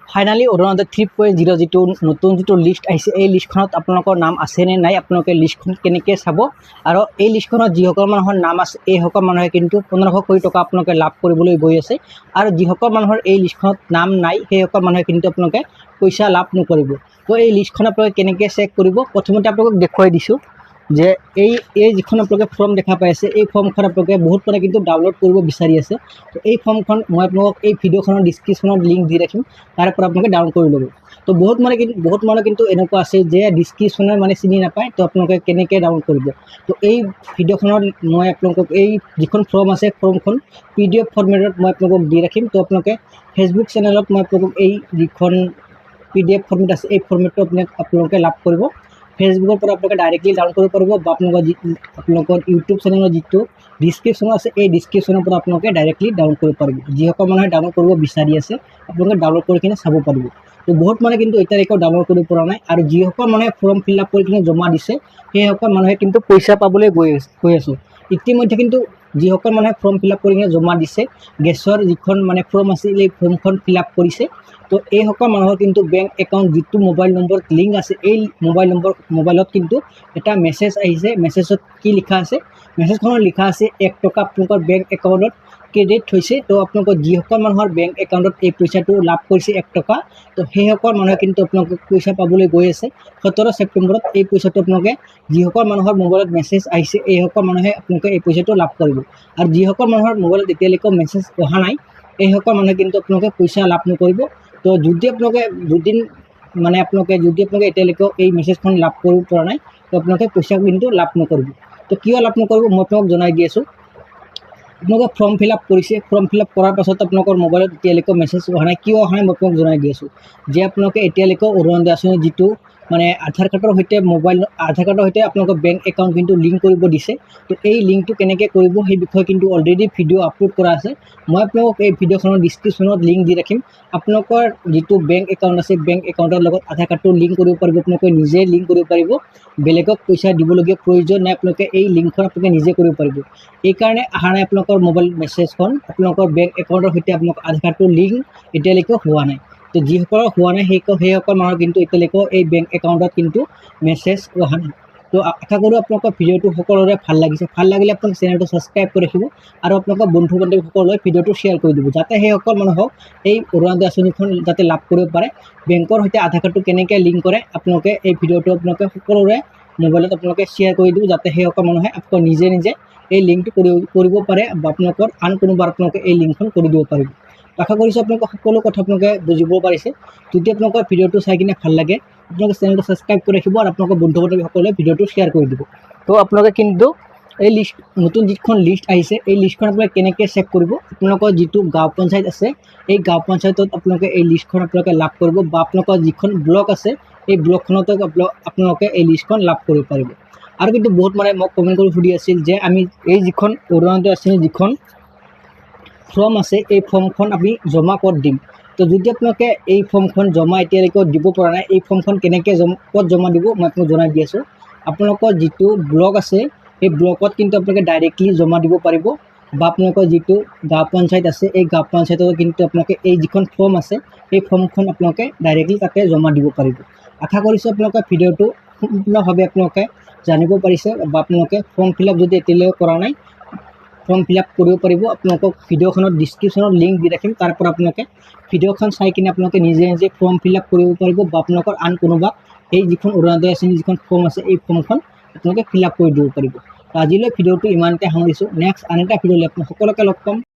Finally Orunodoi 3.0 যিটো নতুন যিটো লিষ্ট আহিছে এই লিষ্টখনত আপোনালোকৰ নাম আছে নে নাই আপোনালোকে লিষ্টখন কেনেকৈ চাব আৰু এই লিষ্টখনত যিসকল মানুহৰ নাম আছে এইসকল মানুহে কিন্তু 1500 কোটি টকা আপোনালোকে লাভ কৰিবলৈ গৈ আছে আৰু যিসকল মানুহৰ এই লিষ্টখনত নাম নাই সেইসকল মানুহে কিন্তু আপোনালোকে পইচা লাভ নকৰিব। তো এই লিষ্টখন আপোনালোকে কেনেকৈ চেক কৰিব প্ৰথমতে আপোনালোকক দেখুৱাই দিছোঁ যে এই যিখন আপোনালোকে ফৰ্ম দেখা পাই আছে এই ফৰ্মখন আপোনালোকে বহুত মানে কিন্তু ডাউনলোড কৰিব বিচাৰি আছে। তো এই ফৰ্মখন মই আপোনালোকক এই ভিডিঅ'খনৰ ডিছক্ৰিপশ্যনত লিংক দি ৰাখিম, তাৰ পৰা আপোনালোকে ডাউনলোড কৰি ল'ব। তো বহুত মানুহ কিন্তু এনেকুৱা আছে যে ডিছক্ৰিপশ্যনৰ মানে চিনি নাপায়, তো আপোনালোকে কেনেকৈ ডাউনলোড কৰিব। তো এই ভিডিঅ'খনত মই আপোনালোকক এই যিখন ফৰ্ম আছে ফৰ্মখন PDF ফৰ্মেটত মই আপোনালোকক দি ৰাখিম। তো আপোনালোকে ফেচবুক চেনেলত মই আপোনালোকক এই যিখন PDF ফৰ্মেট আছে এই ফৰ্মেটটো আপোনালোকে লাভ কৰিব। ফেচবুকৰ পৰা আপোনালোকে ডাইৰেক্টলি ডাউনলোড কৰিব পাৰিব বা আপোনালোকৰ ইউটিউব চেনেলৰ যিটো ডিছক্ৰিপশ্যন আছে এই ডিছক্ৰিপশ্যনৰ পৰা আপোনালোকে ডাইৰেক্টলি ডাউনলোড কৰিব পাৰিব। যিসকল মানুহে ডাউনলোড কৰিব বিচাৰি আছে আপোনালোকে ডাউনলোড কৰি কিনে চাব পাৰিব। তো বহুত মানুহে কিন্তু এতিয়ালৈকে ডাউনলোড কৰিব পৰা নাই আৰু যিসকল মানুহে ফৰ্ম ফিল আপ কৰি কিনে জমা দিছে সেইসকল মানুহে কিন্তু পইচা পাবলৈ গৈ আছোঁ। ইতিমধ্যে কিন্তু যিসকল মানুহে ফৰ্ম ফিল আপ কৰি কিনে জমা দিছে গেছৰ যিখন মানে ফৰ্ম আছিল এই ফৰ্মখন ফিল আপ কৰিছে। তো এইসকল মানুহৰ কিন্তু বেংক একাউণ্ট যিটো মোবাইল নম্বৰত লিংক আছে এই মোবাইলত কিন্তু এটা মেছেজ আহিছে। মেছেজত কি লিখা আছে, মেছেজখনত লিখা আছে 1 টকা আপোনালোকৰ বেংক একাউণ্টত ক্ৰেডিট হৈছে। তো আপোনালোকৰ যিসকল মানুহৰ বেংক একাউণ্টত এই পইচাটো লাভ কৰিছে 1 টকা, তো সেইসকল মানুহে কিন্তু আপোনালোকক পইচা পাবলৈ গৈ আছে 17 ছেপ্টেম্বৰত। এই পইচাটো আপোনালোকে যিসকল মানুহৰ মোবাইলত মেছেজ আহিছে এইসকল মানুহে আপোনালোকে এই পইচাটো লাভ কৰিব আৰু যিসকল মানুহৰ মোবাইলত এতিয়ালৈকে মেছেজ অহা নাই এইসকল মানুহে কিন্তু আপোনালোকে পইচা লাভ নকৰিব। তো যদি আপোনালোকে যদি আপোনালোকে এতিয়ালৈকে এই মেছেজখন লাভ কৰিব পৰা নাই তো আপোনালোকে পইচা কিন্তু লাভ নকৰিব। তো কিয় লাভ নকৰিব মই আপোনালোকক জনাই দি আছোঁ। আপোনালোকে ফৰ্ম ফিল আপ কৰিছে, ফৰ্ম ফিল আপ কৰাৰ পাছত আপোনালোকৰ মোবাইলত এতিয়ালৈকে মেছেজ অহা নাই, কিয় অহা নাই মই আপোনালোকক জনাই দি আছোঁ যে আপোনালোকে এতিয়ালৈকে অৰুণোদয় আঁচনি যিটো মানে আধাৰ কাৰ্ডৰ সৈতে আপোনালোকৰ বেংক একাউণ্ট কিন্তু লিংক কৰিব দিছে। তো এই লিংকটো কেনেকৈ কৰিব সেই বিষয়ে কিন্তু অলৰেডি ভিডিঅ' আপলোড কৰা আছে। মই আপোনালোকক এই ভিডিঅ'খনৰ ডিছক্ৰিপশ্যনত লিংক দি ৰাখিম। আপোনালোকৰ যিটো বেংক একাউণ্ট আছে বেংক একাউণ্টৰ লগত আধাৰ কাৰ্ডটো লিংক কৰিব পাৰিব, আপোনালোকে নিজে লিংক কৰিব পাৰিব, বেলেগক পইচা দিবলগীয়া প্ৰয়োজন নাই। আপোনালোকে এই লিংকখন আপোনালোকে নিজে কৰিব পাৰিব। এইকাৰণে অহা নাই আপোনালোকৰ মোবাইল মেছেজখন, আপোনালোকৰ বেংক একাউণ্টৰ সৈতে আপোনালোকৰ আধাৰ কাৰ্ডটোৰ লিংক এতিয়ালৈকে হোৱা নাই। তো যিসকলৰ হোৱা নাই সেইসকল মানুহৰ কিন্তু এতিয়ালৈকে এই বেংক একাউণ্টত কিন্তু মেছেজ অহা নাই। তো আশা কৰোঁ আপোনালোকৰ ভিডিঅ'টো সকলোৰে ভাল লাগিছে। ভাল লাগিলে আপোনালোকে চেনেলটো ছাবস্ক্ৰাইব কৰি ৰাখিব আৰু আপোনালোকৰ বন্ধু বান্ধৱীসকললৈ ভিডিঅ'টো শ্বেয়াৰ কৰি দিব যাতে সেইসকল মানুহক এই অৰুণোদয় আঁচনিখন যাতে লাভ কৰিব পাৰে। বেংকৰ সৈতে আধাৰ কাৰ্ডটো কেনেকৈ লিংক কৰে আপোনালোকে এই ভিডিঅ'টো আপোনালোকে সকলোৰে মোবাইলত আপোনালোকে শ্বেয়াৰ কৰি দিব যাতে সেইসকল মানুহে আপোনালোকে নিজে এই লিংকটো কৰিব পাৰে বা আপোনালোকৰ আন কোনোবাৰ আপোনালোকে এই লিংকখন কৰি দিব পাৰিব। আশা কৰিছোঁ আপোনালোকে সকলো কথা আপোনালোকে বুজিব পাৰিছে। যদি আপোনালোকৰ ভিডিঅ'টো চাই কিনে ভাল লাগে আপোনালোকে চেনেলটো ছাবস্ক্ৰাইব কৰি ৰাখিব আৰু আপোনালোকৰ বন্ধু বান্ধৱীসকলে ভিডিঅ'টো শ্বেয়াৰ কৰি দিব। তো আপোনালোকে কিন্তু এই নতুন যিখন লিষ্ট আহিছে এই লিষ্টখন আপোনালোকে কেনেকৈ চেক কৰিব, আপোনালোকৰ যিটো গাঁও পঞ্চায়ত আছে এই গাঁও পঞ্চায়তত আপোনালোকে এই লিষ্টখন আপোনালোকে লাভ কৰিব বা আপোনালোকৰ যিখন ব্লক আছে এই ব্লকখনতো আপোনালোকে এই লিষ্টখন লাভ কৰিব পাৰিব। আৰু কিন্তু বহুত মানে মোক কমেণ্ট কৰি সুধি আছিল যে আমি এই যিখন অৰুণোদয় আঁচনি যিখন ফৰ্ম আছে এই ফৰ্মখন আমি জমা ক'ত দিম। তো যদি আপোনালোকে এই ফৰ্মখন জমা এতিয়ালৈকে দিব পৰা নাই এই ফৰ্মখন কেনেকৈ ক'ত জমা দিব মই আপোনাক জনাই দি আছোঁ। আপোনালোকৰ যিটো ব্লক আছে এই ব্লকত কিন্তু আপোনালোকে ডাইৰেক্টলি জমা দিব পাৰিব বা আপোনালোকৰ যিটো গাঁও পঞ্চায়ত আছে এই গাঁও পঞ্চায়তত কিন্তু আপোনালোকে এই যিখন ফৰ্ম আছে এই ফৰ্মখন আপোনালোকে ডাইৰেক্টলি তাতে জমা দিব পাৰিব। আশা কৰিছোঁ আপোনালোকে ভিডিঅ'টো সম্পূৰ্ণভাৱে আপোনালোকে জানিব পাৰিছে বা আপোনালোকে ফৰ্ম ফিল আপ যদি এতিয়ালৈকে কৰা নাই ফৰ্ম ফিল আপ কৰিব পাৰিব। আপোনালোকক ভিডিঅ'খনত ডিছক্ৰিপশ্যনত লিংক দি ৰাখিম, তাৰ পৰা আপোনালোকে ভিডিঅ'খন চাই কিনে আপোনালোকে নিজে ফৰ্ম ফিল আপ কৰিব পাৰিব বা আপোনালোকৰ আন কোনোবাক এই যিখন অৰুণোদয় আঁচনি যিখন ফৰ্ম আছে এই ফৰ্মখন আপোনালোকে ফিল আপ কৰি দিব পাৰিব। আজিলৈ ভিডিঅ'টো ইমানতে সামৰিছোঁ। নেক্সট আন এটা ভিডিঅ'লৈ আপোনাক সকলোকে লগ পাম।